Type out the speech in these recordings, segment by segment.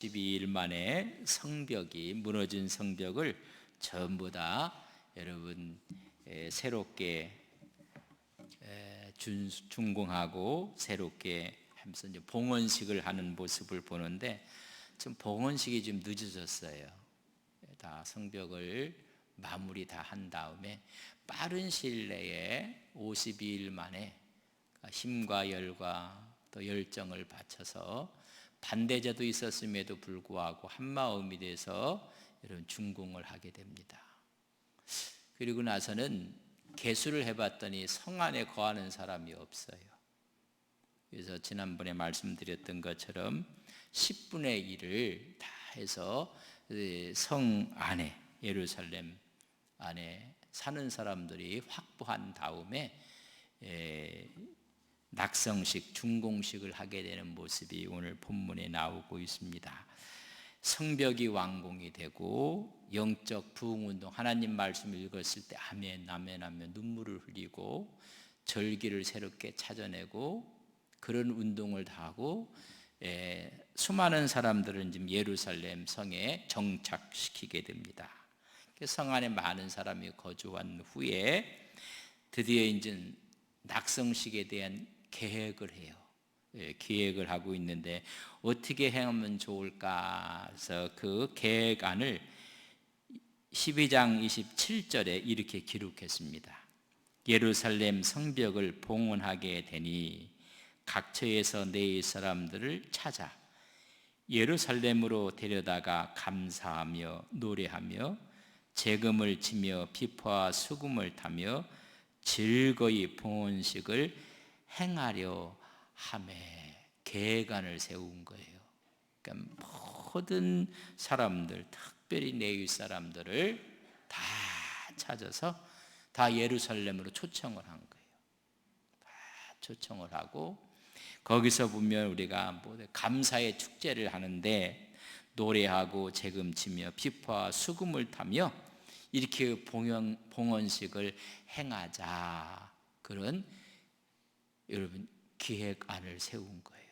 12일 만에 성벽이 무너진 성벽을 전부 다 여러분 새롭게 준공하고 새롭게 하면서 이제 봉헌식을 하는 모습을 보는데 좀 봉헌식이 좀 늦어졌어요. 다 성벽을 마무리 다 한 다음에 빠른 시일 내에 52일 만에 힘과 열과 또 열정을 바쳐서 반대자도 있었음에도 불구하고 한마음이 돼서 이런 준공을 하게 됩니다. 그리고 나서는 계수를 해봤더니 성 안에 거하는 사람이 없어요. 그래서 지난번에 말씀드렸던 것처럼 10분의 1을 다 해서 성 안에, 예루살렘 안에 사는 사람들이 확보한 다음에 낙성식, 준공식을 하게 되는 모습이 오늘 본문에 나오고 있습니다. 성벽이 완공이 되고 영적 부흥운동, 하나님 말씀을 읽었을 때 아멘 아멘 하며 눈물을 흘리고 절기를 새롭게 찾아내고 그런 운동을 다 하고 수많은 사람들은 지금 예루살렘 성에 정착시키게 됩니다. 성 안에 많은 사람이 거주한 후에 드디어 이제 낙성식에 대한 계획을 해요. 기획을 하고 있는데 어떻게 하면 좋을까 해서 그 계획안을 12장 27절에 이렇게 기록했습니다. 예루살렘 성벽을 봉헌하게 되니 각처에서 내 사람들을 찾아 예루살렘으로 데려다가 감사하며 노래하며 재금을 치며 비포와 수금을 타며 즐거이 봉헌식을 행하려 하매 계획안을 세운 거예요. 그러니까 모든 사람들, 특별히 레위 사람들을 다 찾아서 다 예루살렘으로 초청을 한 거예요. 다 초청을 하고 거기서 보면 우리가 감사의 축제를 하는데 노래하고 재금 치며 피파와 수금을 타며 이렇게 봉헌식을 행하자, 그런 여러분 기획안을 세운 거예요.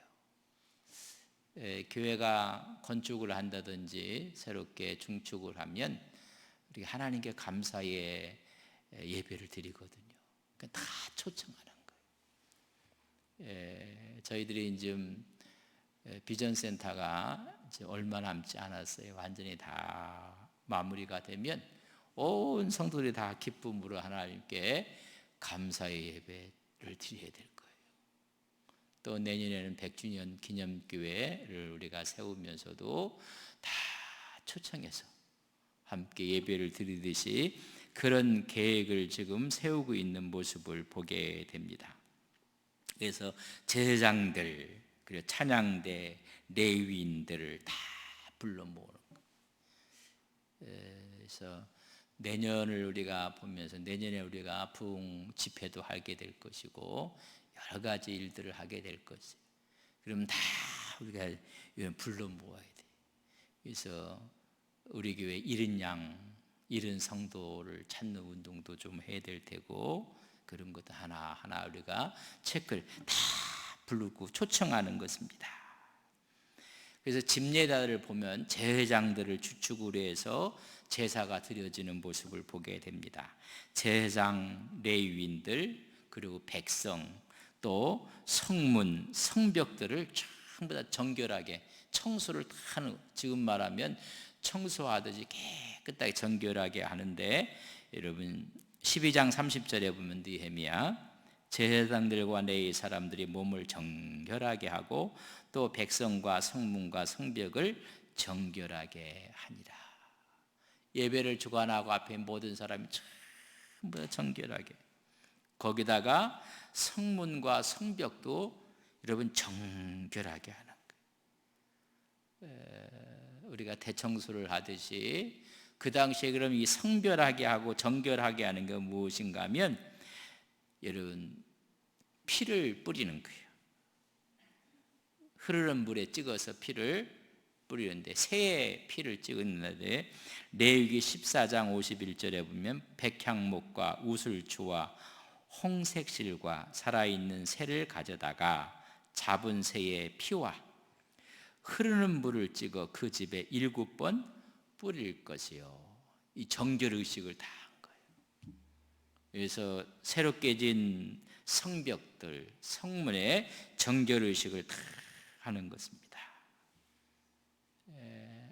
교회가 건축을 한다든지 새롭게 중축을 하면 우리 하나님께 감사의 예배를 드리거든요. 그러니까 다 초청하는 거예요. 저희들이 지금 비전센터가 이제 얼마 남지 않았어요. 완전히 다 마무리가 되면 온 성도들이 다 기쁨으로 하나님께 감사의 예배를 드려야 될 거예요. 또 내년에는 100주년 기념교회를 우리가 세우면서도 다 초청해서 함께 예배를 드리듯이 그런 계획을 지금 세우고 있는 모습을 보게 됩니다. 그래서 제사장들, 그리고 찬양대, 레위인들을 다 불러 모으는 거예요. 그래서 내년을 우리가 보면서 내년에 우리가 부흥 집회도 하게 될 것이고 여러 가지 일들을 하게 될 것이에요. 그럼 다 우리가 불러 모아야 돼. 그래서 우리 교회 잃은 양, 잃은 성도를 찾는 운동도 좀 해야 될 테고 그런 것도 하나하나 우리가 체크를 다 부르고 초청하는 것입니다. 그래서 집례다를 보면 제사장들을 주축으로 해서 제사가 드려지는 모습을 보게 됩니다. 제사장, 레위인들, 그리고 백성, 또 성문, 성벽들을 전부 다 정결하게 청소를 다 하는, 지금 말하면 청소하듯이 깨끗하게 정결하게 하는데, 여러분 12장 30절에 보면 느헤미야 제사장들과 레위 사람들이 몸을 정결하게 하고 또 백성과 성문과 성벽을 정결하게 하니라. 예배를 주관하고 앞에 모든 사람이 전부 다 정결하게, 거기다가 성문과 성벽도 여러분 정결하게 하는 거예요. 우리가 대청소를 하듯이 그 당시에 그럼 이 성별하게 하고 정결하게 하는 게 무엇인가 하면 여러분 피를 뿌리는 거예요. 흐르는 물에 찍어서 피를 뿌리는데 새의 피를 찍었는데 레위기 14장 51절에 보면 백향목과 우슬초와 홍색실과 살아있는 새를 가져다가 잡은 새의 피와 흐르는 물을 찍어 그 집에 7번 뿌릴 것이요. 이 정결의식을 다 한 거예요. 그래서 새로 깨진 성벽들, 성문에 정결의식을 다 하는 것입니다.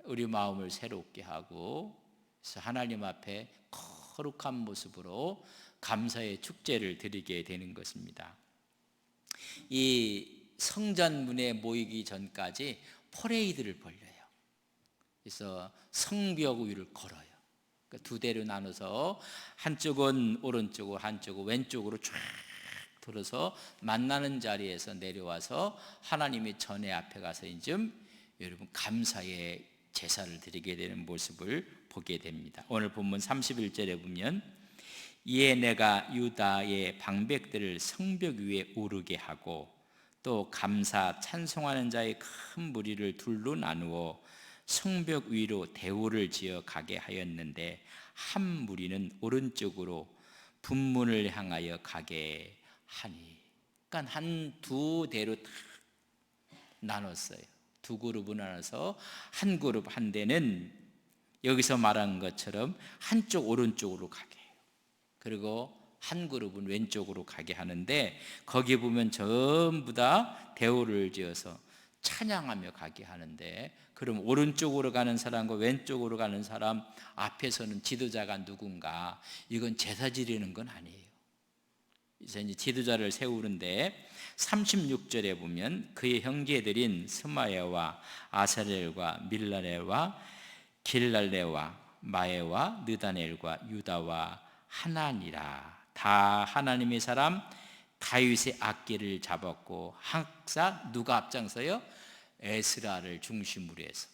우리 마음을 새롭게 하고, 그래서 하나님 앞에 거룩한 모습으로 감사의 축제를 드리게 되는 것입니다. 이 성전문에 모이기 전까지 퍼레이드를 벌려요. 그래서 성벽 위를 걸어요. 그러니까 두 대로 나눠서 한쪽은 오른쪽으로, 한쪽은 왼쪽으로 쫙 돌아서 만나는 자리에서 내려와서 하나님의 전에 앞에 가서 이제 여러분 감사의 제사를 드리게 되는 모습을 보게 됩니다. 오늘 본문 31절에 보면 이에 내가 유다의 방백들을 성벽 위에 오르게 하고 또 감사 찬송하는 자의 큰 무리를 둘로 나누어 성벽 위로 대오를 지어 가게 하였는데 한 무리는 오른쪽으로 분문을 향하여 가게 하니, 그러니까 두 대로 다 나눴어요. 두 그룹을 나눠서 한 그룹 한 대는 여기서 말한 것처럼 한쪽 오른쪽으로 가게 해요. 그리고 한 그룹은 왼쪽으로 가게 하는데, 거기 보면 전부 다 대오를 지어서 찬양하며 가게 하는데, 그럼 오른쪽으로 가는 사람과 왼쪽으로 가는 사람 앞에서는 지도자가 누군가? 이건 제사 지리는 건 아니에요. 이제 지도자를 세우는데 36절에 보면 그의 형제들인 스마야와 아사렐과 밀라렐과 길랄레와 마에와 느다넬과 유다와 하나니라, 다 하나님의 사람 다윗의 악기를 잡았고, 항상 누가 앞장서요? 에스라를 중심으로 해서.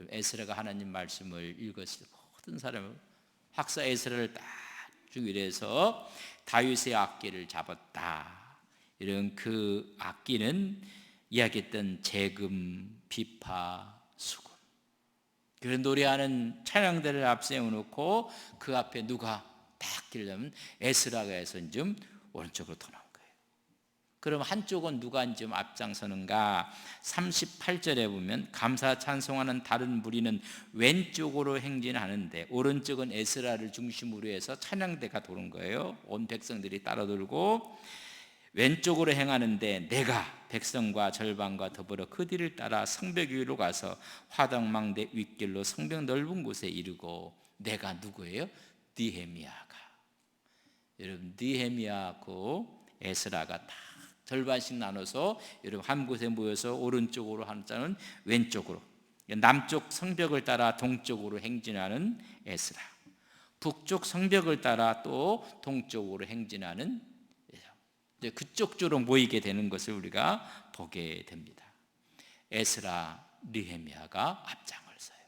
에스라가 하나님 말씀을 읽었을 때 모든 사람은 학사 에스라를 딱 중심으로 해서 다윗의 악기를 잡았다. 이런 그 악기는 이야기했던 재금, 비파, 수금, 그런 노래하는 찬양들을 앞세워놓고 그 앞에 누가 딱 들려면 에스라가 해서 좀 오른쪽으로 돌아온 거예요. 그럼 한쪽은 누가 좀 앞장서는가? 38절에 보면 감사 찬송하는 다른 무리는 왼쪽으로 행진하는데 오른쪽은 에스라를 중심으로 해서 찬양대가 도는 거예요. 온 백성들이 따라 돌고 왼쪽으로 행하는데 내가 백성과 절반과 더불어 그 뒤를 따라 성벽 위로 가서 화덕망대 윗길로 성벽 넓은 곳에 이르고, 내가 누구예요? 느헤미야가. 여러분 느헤미야하고 에스라가 다 절반씩 나눠서 여러분 한 곳에 모여서 오른쪽으로 한 자는 왼쪽으로, 남쪽 성벽을 따라 동쪽으로 행진하는 에스라, 북쪽 성벽을 따라 또 동쪽으로 행진하는 그쪽 쪽으로 모이게 되는 것을 우리가 보게 됩니다. 에스라, 느헤미야가 앞장을 서요.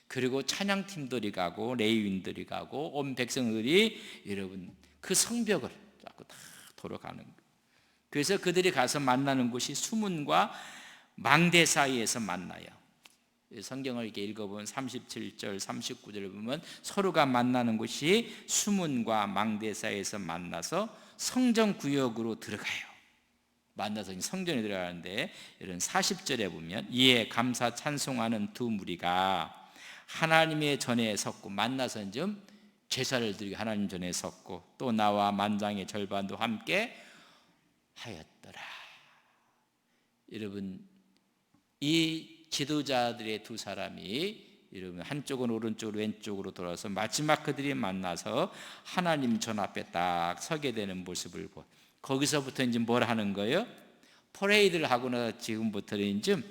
그리고 찬양팀들이 가고 레위인들이 가고 온 백성들이 여러분 그 성벽을 자꾸 다 돌아가는 거예요. 그래서 그들이 가서 만나는 곳이 수문과 망대 사이에서 만나요. 성경을 이렇게 읽어보면 37절, 39절을 보면 서로가 만나는 곳이 수문과 망대 사이에서 만나서 성전 구역으로 들어가요. 만나서 성전에 들어가는데, 이런 40절에 보면 이에 감사 찬송하는 두 무리가 하나님의 전에 섰고, 만나서 좀 제사를 드리고 하나님 전에 섰고, 또 나와 만장의 절반도 함께 하였더라. 여러분 이 지도자들의 두 사람이 여러분 한쪽은 오른쪽으로 왼쪽으로 돌아서 마지막 그들이 만나서 하나님 전 앞에 딱 서게 되는 모습을 보. 거기서부터 이제 뭘 하는 거예요? 퍼레이드를 하고 나서 지금부터는 이제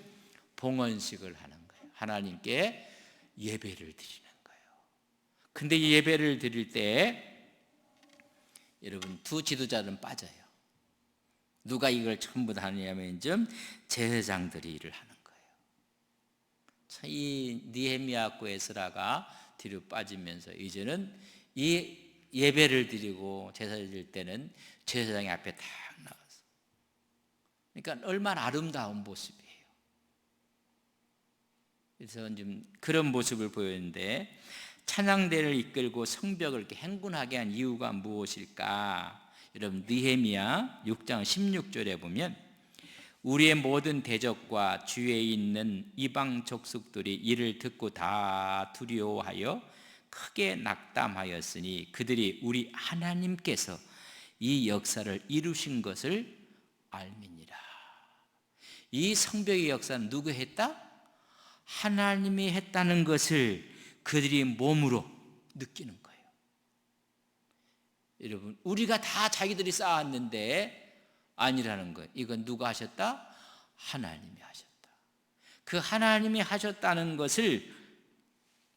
봉헌식을 하는 거예요. 하나님께 예배를 드리는 거예요. 근데 이 예배를 드릴 때 여러분 두 지도자는 빠져요. 누가 이걸 전부 다 하냐면 좀 제사장들이 일을 하는 거예요. 이 느헤미야하고 에스라가 뒤로 빠지면서 이제는 이 예배를 드리고 제사를 드릴 때는 제사장이 앞에 딱 나와서, 그러니까 얼마나 아름다운 모습이에요. 그래서 좀 그런 모습을 보였는데, 찬양대를 이끌고 성벽을 이렇게 행군하게 한 이유가 무엇일까? 여러분 느헤미야 6장 16절에 보면 우리의 모든 대적과 주위에 있는 이방 족속들이 이를 듣고 다 두려워하여 크게 낙담하였으니 그들이 우리 하나님께서 이 역사를 이루신 것을 알미니라. 이 성벽의 역사는 누가 했다? 하나님이 했다는 것을 그들이 몸으로 느끼는 거예요. 여러분, 우리가 다 자기들이 쌓았는데 아니라는 거예요. 이건 누가 하셨다? 하나님이 하셨다. 그 하나님이 하셨다는 것을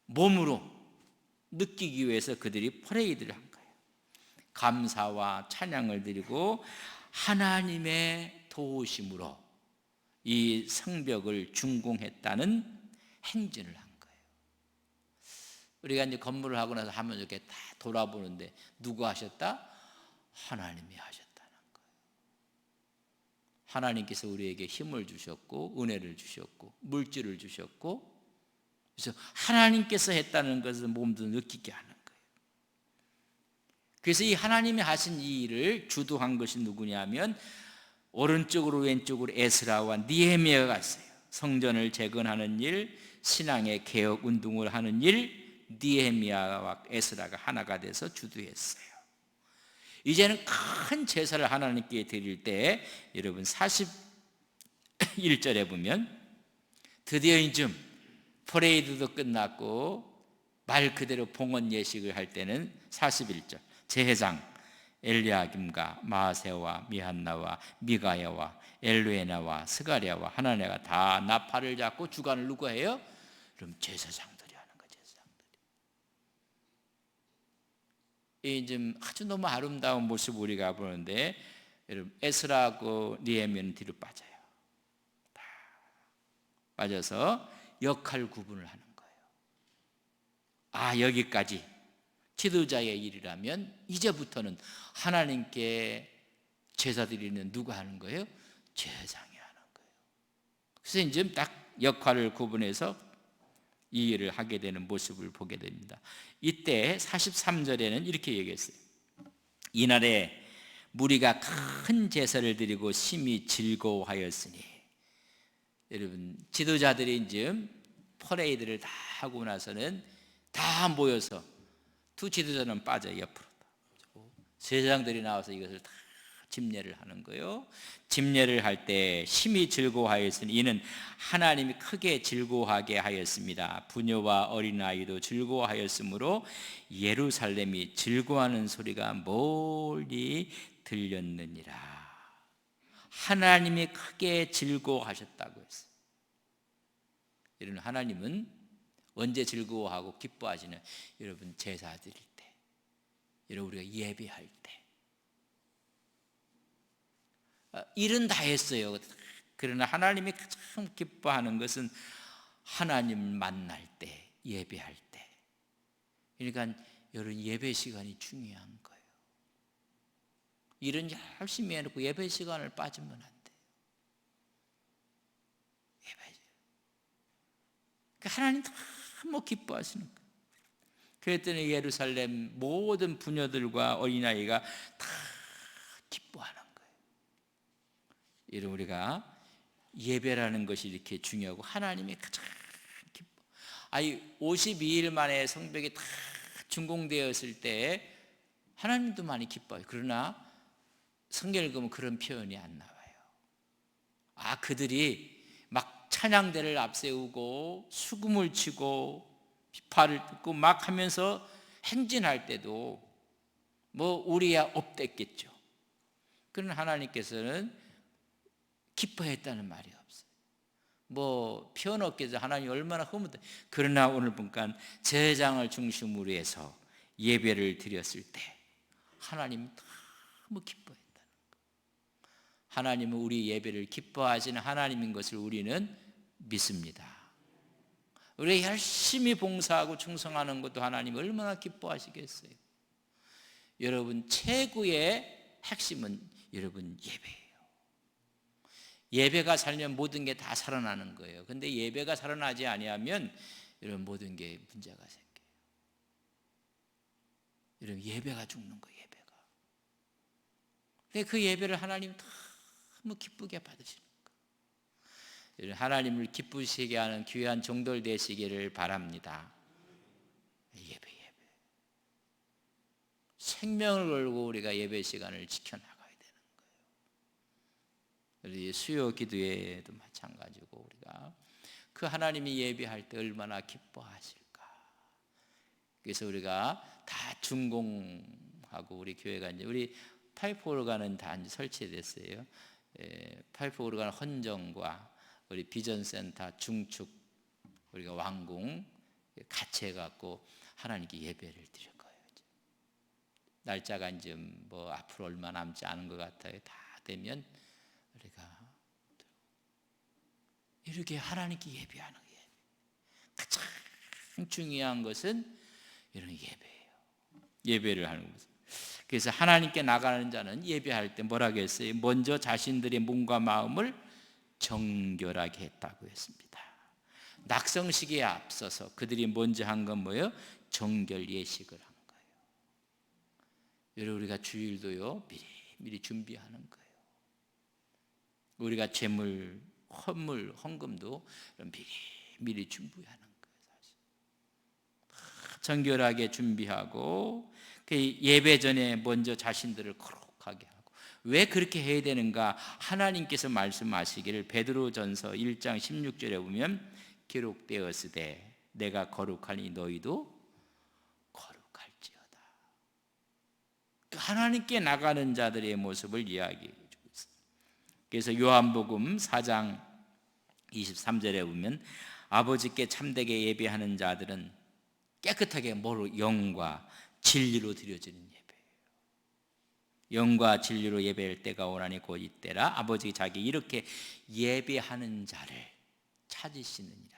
몸으로 느끼기 위해서 그들이 퍼레이드를 한 거예요. 감사와 찬양을 드리고 하나님의 도우심으로 이 성벽을 준공했다는 행진을 한 거예요. 우리가 이제 건물을 하고 나서 하면 이렇게 다 돌아보는데 누가 하셨다? 하나님이 하셨다는 거예요. 하나님께서 우리에게 힘을 주셨고 은혜를 주셨고 물질을 주셨고, 그래서 하나님께서 했다는 것을 몸도 느끼게 하는 거예요. 그래서 이 하나님이 하신 이 일을 주도한 것이 누구냐면 오른쪽으로 왼쪽으로 에스라와 느헤미야가 있어요. 성전을 재건하는 일, 신앙의 개혁 운동을 하는 일, 느헤미야와 에스라가 하나가 돼서 주도했어요. 이제는 큰 제사를 하나님께 드릴 때 여러분 41절에 보면 드디어 이쯤 퍼레이드도 끝났고 말 그대로 봉헌 예식을 할 때는 41절 제사장 엘리야김과 마세와 미한나와 미가야와 엘루에나와 스가랴와 하나냐가 다 나팔을 잡고 주관을 누가 해요? 그럼 제사장들이 하는 거예요. 제사장들이. 이 좀 아주 너무 아름다운 모습 우리가 보는데 여러분 에스라하고 느헤미야는 뒤로 빠져요. 다 빠져서 역할 구분을 하는 거예요. 아, 여기까지 지도자의 일이라면 이제부터는 하나님께 제사 드리는 누가 하는 거예요? 제사장이 하는 거예요. 그래서 이제 딱 역할을 구분해서 이 일을 하게 되는 모습을 보게 됩니다. 이때 43절에는 이렇게 얘기했어요. 이날에 무리가 큰 제사를 드리고 심히 즐거워하였으니, 여러분 지도자들이 이제 퍼레이드를 다 하고 나서는 다 모여서 두 지도자는 빠져 옆으로, 제사장들이 나와서 이것을 다 집례를 하는 거예요. 집례를 할 때 심히 즐거워하였으니 이는 하나님이 크게 즐거워하게 하였습니다. 부녀와 어린아이도 즐거워하였으므로 예루살렘이 즐거워하는 소리가 멀리 들렸느니라. 하나님이 크게 즐거워하셨다고 했어요. 이런 하나님은 언제 즐거워하고 기뻐하시는, 여러분 제사 드릴 때, 여러분 우리가 예배할 때. 일은 다 했어요. 그러나 하나님이 가장 기뻐하는 것은 하나님 만날 때, 예배할 때. 그러니까 여러분 예배 시간이 중요한 거예요. 일은 열심히 해놓고 예배 시간을 빠지면 안 돼요. 예배. 그러니까 하나님 너무 기뻐하시는 거예요. 그랬더니 예루살렘 모든 부녀들과 어린아이가 다 기뻐하는 거예요. 이런 우리가 예배라는 것이 이렇게 중요하고 하나님이 가장 기뻐. 52일 만에 성벽이 다 준공되었을 때 하나님도 많이 기뻐요. 그러나 성경을 보면 그런 표현이 안 나와요. 그들이 막 찬양대를 앞세우고 수금을 치고 비파를 듣고 막 하면서 행진할 때도 뭐 우리야 업됐겠죠. 그러나 하나님께서는 기뻐했다는 말이 없어요. 뭐 표현 없겠죠. 하나님 얼마나 흐뭇해. 그러나 오늘 보니까 제사장을 중심으로 해서 예배를 드렸을 때 하나님 너무 기뻐했다는 거. 하나님은 우리 예배를 기뻐하시는 하나님인 것을 우리는 믿습니다. 우리가 열심히 봉사하고 충성하는 것도 하나님 얼마나 기뻐하시겠어요. 여러분 최고의 핵심은 여러분 예배예요. 예배가 살면 모든 게 다 살아나는 거예요. 근데 예배가 살아나지 아니하면 여러분 모든 게 문제가 생겨요. 여러분 예배가 죽는 거예요. 예배가. 근데 그 예배를 하나님 너무 기쁘게 받으시는 거예요. 하나님을 기쁘시게 하는 귀한 종들 되시기를 바랍니다. 예배. 생명을 걸고 우리가 예배 시간을 지켜나가야 되는 거예요. 우리 수요 기도회도 마찬가지고 우리가 그 하나님이 예배할 때 얼마나 기뻐하실까. 그래서 우리가 다 준공하고 우리 교회가 이제 우리 파이프 오르간은 다 이제 설치됐어요. 파이프 오르간 헌정과 우리 비전센터 중축 우리가 완공 같이 해갖고 하나님께 예배를 드릴 거예요. 날짜가 이제 뭐 앞으로 얼마 남지 않은 것 같아요. 다 되면 우리가 이렇게 하나님께 예배하는 거예요. 가장 중요한 것은 이런 예배예요. 예배를 하는 것은. 그래서 하나님께 나가는 자는 예배할 때 뭐라고 했어요? 먼저 자신들의 몸과 마음을 정결하게 했다고 했습니다. 낙성식에 앞서서 그들이 먼저 한 건 뭐예요? 정결 예식을 한 거예요. 여러분 우리가 주일도요 미리 준비하는 거예요. 우리가 재물, 헌물, 헌금도 미리 준비하는 거예요. 사실 정결하게 준비하고 그 예배 전에 먼저 자신들을 거룩하게 하고 왜 그렇게 해야 되는가? 하나님께서 말씀하시기를 베드로전서 1장 16절에 보면 기록되었으되 내가 거룩하니 너희도 거룩할지어다. 하나님께 나가는 자들의 모습을 이야기해 주고 있습니다. 그래서 요한복음 4장 23절에 보면 아버지께 참되게 예배하는 자들은 깨끗하게 뭐로? 영과 진리로 드려지는 예배예요. 영과 진리로 예배할 때가 오나니 곧 이때라. 아버지 자기 이렇게 예배하는 자를 찾으시느니라.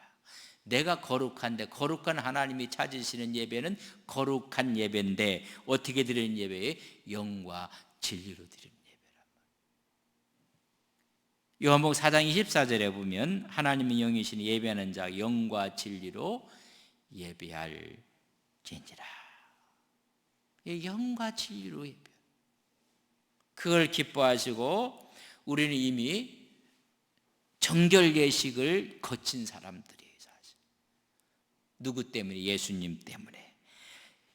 내가 거룩한데 거룩한 하나님이 찾으시는 예배는 거룩한 예배인데 어떻게 드리는 예배예요? 영과 진리로 드리는 예배란 말이에요. 요한복음 4장 24절에 보면 하나님의 영이시니 예배하는 자 영과 진리로 예배할지니라. 영과 진리로 예배. 그걸 기뻐하시고 우리는 이미 정결 예식을 거친 사람들이에요. 사실. 누구 때문에? 예수님 때문에.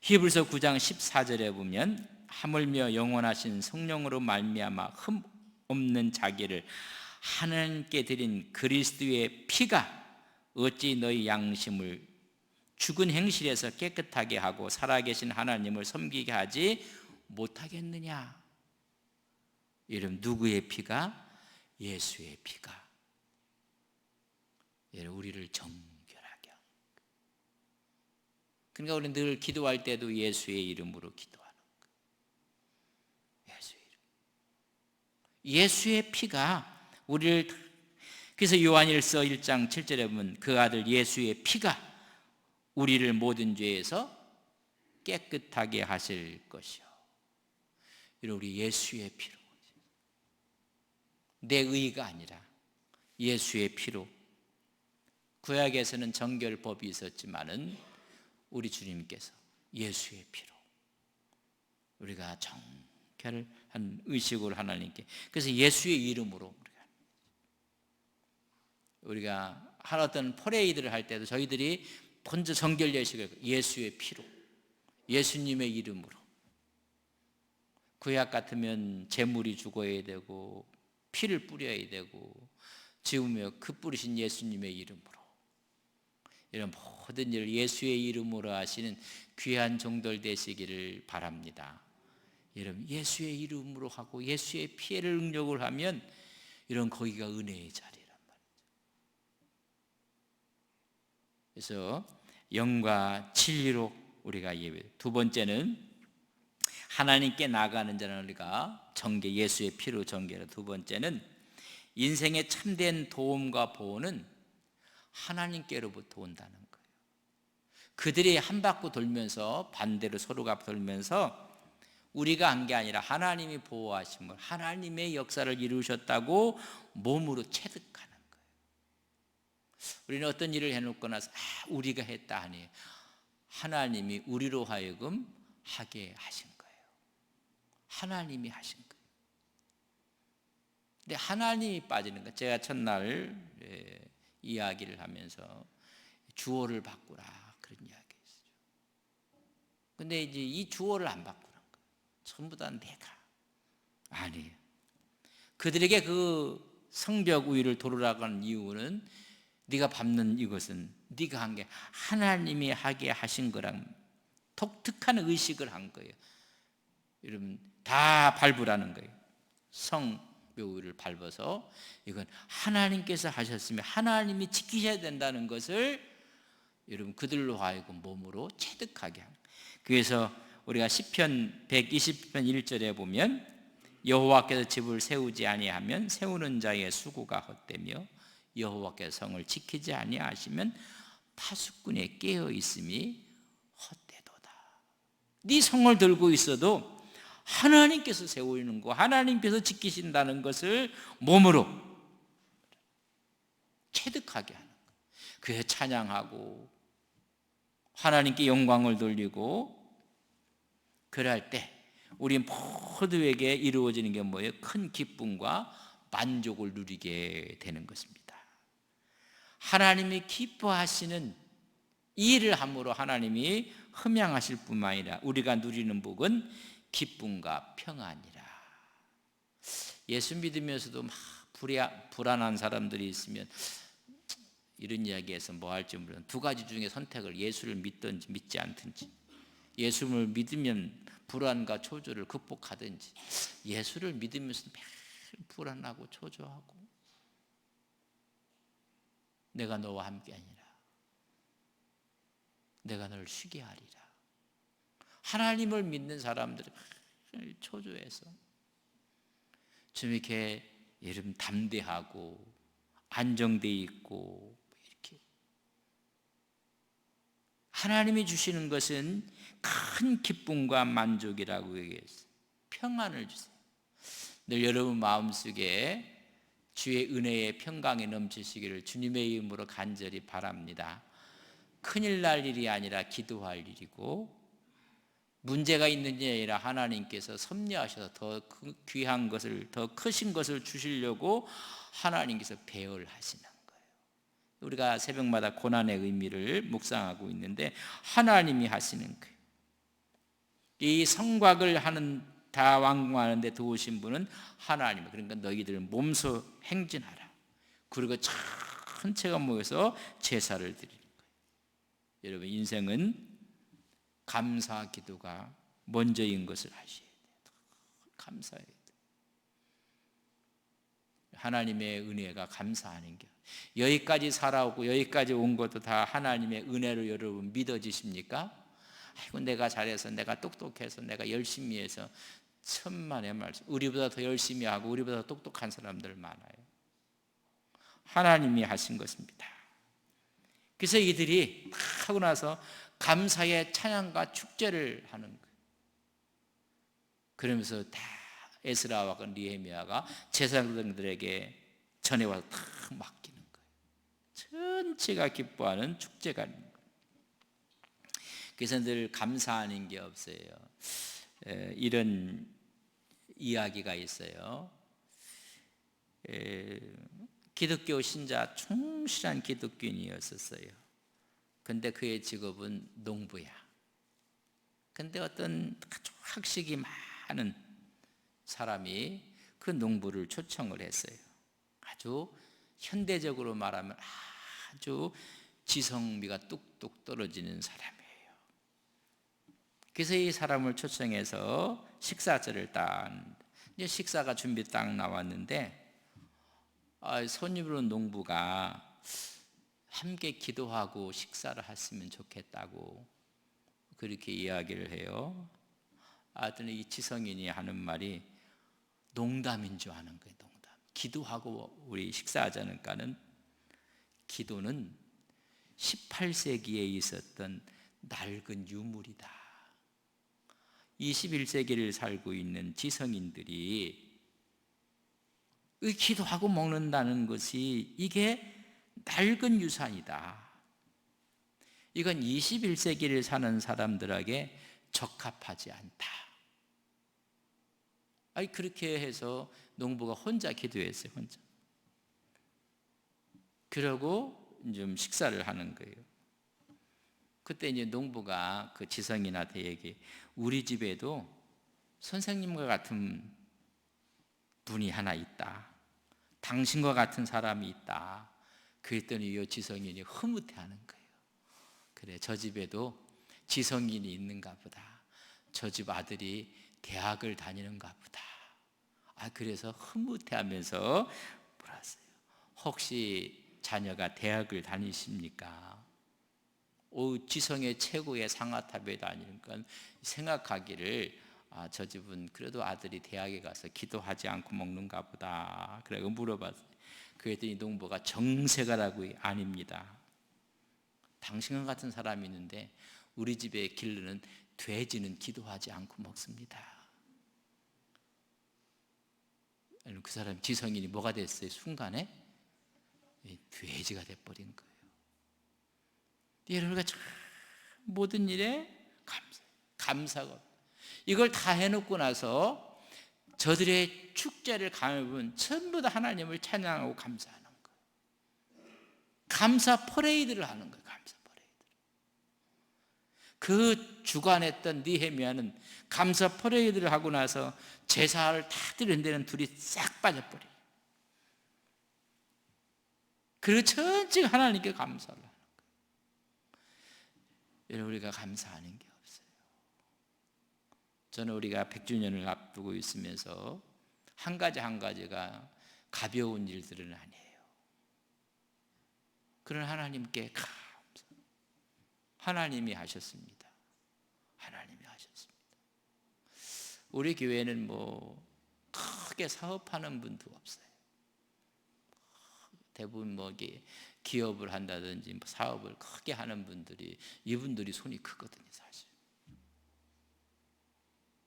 히브리서 9장 14절에 보면 하물며 영원하신 성령으로 말미암아 흠 없는 자기를 하나님께 드린 그리스도의 피가 어찌 너희 양심을 죽은 행실에서 깨끗하게 하고 살아계신 하나님을 섬기게 하지 못하겠느냐? 여러분 누구의 피가? 예수의 피가 우리를 정결하게 합니다. 그러니까 우리는 늘 기도할 때도 예수의 이름으로 기도하는 거예요. 예수의 이름. 예수의 피가 우리를. 그래서 요한일서 1장 7절에 보면 그 아들 예수의 피가 우리를 모든 죄에서 깨끗하게 하실 것이요. 우리 예수의 피로, 내 의가 아니라 예수의 피로. 구약에서는 정결법이 있었지만은 우리 주님께서 예수의 피로 우리가 정결한 의식으로 하나님께. 그래서 예수의 이름으로 우리가 한 어떤 퍼레이드를 할 때도 저희들이 먼저 정결 예식을 예수의 피로, 예수님의 이름으로. 구약 같으면 제물이 죽어야 되고 피를 뿌려야 되고 지우며 그 뿌리신 예수님의 이름으로 이런 모든 일을 예수의 이름으로 하시는 귀한 종들 되시기를 바랍니다. 여러분 예수의 이름으로 하고 예수의 피해를 응력을 하면 이런 거기가 은혜의 자리란 말이죠. 그래서 영과 진리로 우리가 예배. 두 번째는 하나님께 나가는 자는 우리가 정결, 예수의 피로 정결. 두 번째는 인생의 참된 도움과 보호는 하나님께로부터 온다는 거예요. 그들이 한 바퀴 돌면서 반대로 서로가 돌면서 우리가 한 게 아니라 하나님이 보호하신 걸, 하나님의 역사를 이루셨다고 몸으로 체득하는 거예요. 우리는 어떤 일을 해놓고 나서 우리가 했다 아니에요. 하나님이 우리로 하여금 하게 하신 거예요. 하나님이 하신 거예요. 근데 하나님이 빠지는 거. 제가 첫날 이야기를 하면서 주어를 바꾸라 그런 이야기했어요. 근데 이제 이 주어를 안 바꾸는 거예요. 전부 다 내가. 아니에요. 그들에게 그 성벽 위를 돌아가는 이유는 네가 밟는 이것은 네가 한 게 하나님이 하게 하신 거랑 독특한 의식을 한 거예요. 여러분 다 밟으라는 거예요. 성벽 위를 밟아서 이건 하나님께서 하셨으며 하나님이 지키셔야 된다는 것을 여러분 그들로 하여금 몸으로 체득하게 합니다. 그래서 우리가 시편 120편 1절에 보면 여호와께서 집을 세우지 아니하면 세우는 자의 수고가 헛되며 여호와께서 성을 지키지 아니하시면 파수꾼의 깨어 있음이 헛되도다. 네 성을 들고 있어도 하나님께서 세우는 거, 하나님께서 지키신다는 것을 몸으로 체득하게 하는 거예요. 그래서 찬양하고 하나님께 영광을 돌리고 그럴 때 우리 모두에게 이루어지는 게 뭐예요? 큰 기쁨과 만족을 누리게 되는 것입니다. 하나님이 기뻐하시는 이 일을 함으로 하나님이 흠양하실 뿐만 아니라 우리가 누리는 복은 기쁨과 평안이라. 예수 믿으면서도 막 불안한 사람들이 있으면 이런 이야기에서 뭐 할지 모르는 두 가지 중에 선택을 예수를 믿든지 믿지 않든지, 예수를 믿으면 불안과 초조를 극복하든지, 예수를 믿으면서 매일 불안하고 초조하고 내가 너와 함께 아니라 내가 너를 쉬게 하리라. 하나님을 믿는 사람들이 초조해서 좀 이렇게 여러분 담대하고 안정되어 있고 이렇게 하나님이 주시는 것은 큰 기쁨과 만족이라고 얘기했어요. 평안을 주세요. 늘 여러분 마음속에 주의 은혜의 평강이 넘치시기를 주님의 이름으로 간절히 바랍니다. 큰일 날 일이 아니라 기도할 일이고 문제가 있는 일이 아니라 하나님께서 섭리하셔서 더 귀한 것을, 더 크신 것을 주시려고 하나님께서 배열하시는 거예요. 우리가 새벽마다 고난의 의미를 묵상하고 있는데 하나님이 하시는 거예요. 이 성곽을 하는 다 완공하는 데 도우신 분은 하나님. 그러니까 너희들 몸소 행진하라. 그리고 전체가 모여서 제사를 드리는 거예요. 여러분 인생은 감사 기도가 먼저인 것을 아셔야 돼요. 감사해야 돼요. 하나님의 은혜가 감사하는 게 여기까지 살아오고 여기까지 온 것도 다 하나님의 은혜로 여러분 믿어지십니까? 아이고 내가 잘해서 내가 똑똑해서 내가 열심히 해서 천만의 말씀. 우리보다 더 열심히 하고 우리보다 더 똑똑한 사람들 많아요. 하나님이 하신 것입니다. 그래서 이들이 하고 나서 감사의 찬양과 축제를 하는 거예요. 그러면서 다 에스라와 느헤미야가 제사장들에게 전해와서 다 맡기는 거예요. 전체가 기뻐하는 축제가 있는 거예요. 그래서 늘 감사하는 게 없어요. 이런 이야기가 있어요. 기독교 신자 충실한 기독교인이었었어요. 근데 그의 직업은 농부야. 근데 어떤 아주 학식이 많은 사람이 그 농부를 초청을 했어요. 아주 현대적으로 말하면 아주 지성미가 뚝뚝 떨어지는 사람이에요. 그래서 이 사람을 초청해서 식사자를 이제 식사가 준비 딱 나왔는데 손님으로 농부가 함께 기도하고 식사를 했으면 좋겠다고 그렇게 이야기를 해요. 하여튼 이 지성인이 하는 말이 농담인 줄 아는 거예요. 농담. 기도하고 우리 식사하자니까는 기도는 18세기에 있었던 낡은 유물이다. 21세기를 살고 있는 지성인들이 기도하고 먹는다는 것이 이게 낡은 유산이다. 이건 21세기를 사는 사람들에게 적합하지 않다. 그렇게 해서 농부가 혼자 기도했어요. 혼자. 그러고 좀 식사를 하는 거예요. 그때 이제 농부가 그 지성인한테 얘기, 우리 집에도 선생님과 같은 분이 하나 있다. 당신과 같은 사람이 있다. 그랬더니 이 지성인이 흐뭇해하는 거예요. 그래, 저 집에도 지성인이 있는가 보다. 저 집 아들이 대학을 다니는가 보다. 그래서 흐뭇해하면서 물었어요. 혹시 자녀가 대학을 다니십니까? 지성의 최고의 상아탑에 다니는 건 생각하기를 저 집은 그래도 아들이 대학에 가서 기도하지 않고 먹는가 보다. 그래서 물어봤어요. 그랬더니 농부가 정색하라고, 아닙니다. 당신과 같은 사람이 있는데 우리 집에 기르는 돼지는 기도하지 않고 먹습니다. 그 사람 지성인이 뭐가 됐어요? 순간에 돼지가 돼버린 거예요. 여러분과 참 모든 일에 감사가 이걸 다 해놓고 나서 저들의 축제를 감해본 전부 다 하나님을 찬양하고 감사하는 거예요. 감사 퍼레이드를 하는 거예요. 감사 퍼레이드. 그 주관했던 느헤미야는 감사 퍼레이드를 하고 나서 제사를 다 드리는 데는 둘이 싹 빠져버려요. 그리고 전체 하나님께 감사를 하는 거예요. 여러분, 우리가 감사하는 게 없어요. 저는 우리가 100주년을 앞두고 있으면서 한 가지 한 가지가 가벼운 일들은 아니에요. 그런 하나님께 감사. 하나님이 하셨습니다. 하나님이 하셨습니다. 우리 교회는 크게 사업하는 분도 없어요. 대부분 기업을 한다든지 사업을 크게 하는 분들이, 이분들이 손이 크거든요, 사실.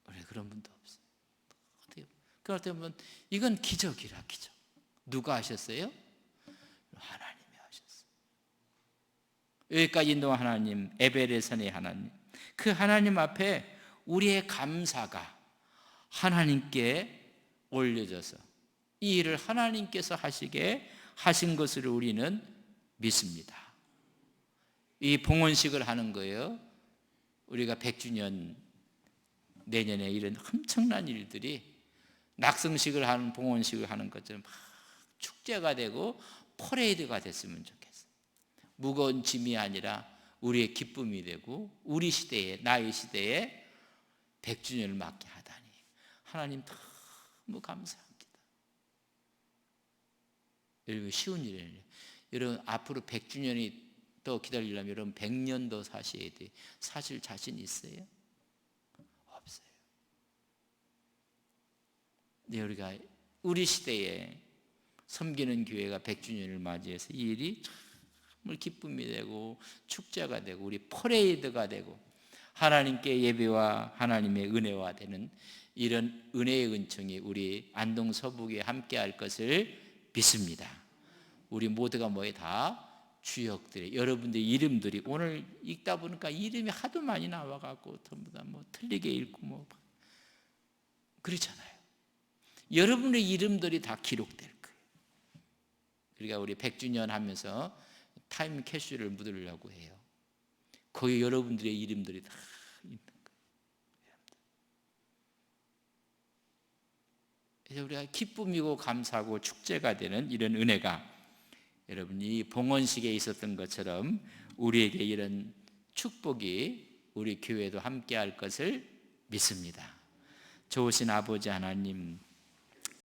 우리 그런 분도 없어요. 그럴 때 보면 이건 기적이라, 기적. 누가 하셨어요? 하나님이 하셨어요. 여기까지 인도한 하나님, 에벨의 선의 하나님, 그 하나님 앞에 우리의 감사가 하나님께 올려져서 이 일을 하나님께서 하시게 하신 것을 우리는 믿습니다. 이 봉헌식을 하는 거예요. 우리가 100주년 내년에 이런 엄청난 일들이 낙성식을 하는, 봉헌식을 하는 것처럼 막 축제가 되고 퍼레이드가 됐으면 좋겠어요. 무거운 짐이 아니라 우리의 기쁨이 되고 우리 시대에, 나의 시대에 100주년을 맞게 하다니 하나님 너무 감사합니다. 여러분, 쉬운 일이에요. 여러분, 앞으로 100주년이 더 기다리려면 여러분 100년 더 사셔야 돼요. 사실 자신 있어요? 없어요. 네, 우리가 우리 시대에 섬기는 교회가 100주년을 맞이해서 이 일이 정말 기쁨이 되고 축제가 되고 우리 퍼레이드가 되고 하나님께 예배와 하나님의 은혜와 되는 이런 은혜의 은총이 우리 안동 서북에 함께할 것을 믿습니다. 우리 모두가 다 주역들이, 여러분들의 이름들이 오늘 읽다 보니까 이름이 하도 많이 나와갖고 전부 다 틀리게 읽고 그렇잖아요. 여러분의 이름들이 다 기록될 거예요. 그러니까 우리 100주년 하면서 타임 캐슐을 묻으려고 해요. 거기 여러분들의 이름들이 다 있는 거예요. 그래서 우리가 기쁨이고 감사하고 축제가 되는 이런 은혜가 여러분이 봉헌식에 있었던 것처럼 우리에게 이런 축복이 우리 교회도 함께할 것을 믿습니다. 좋으신 아버지 하나님,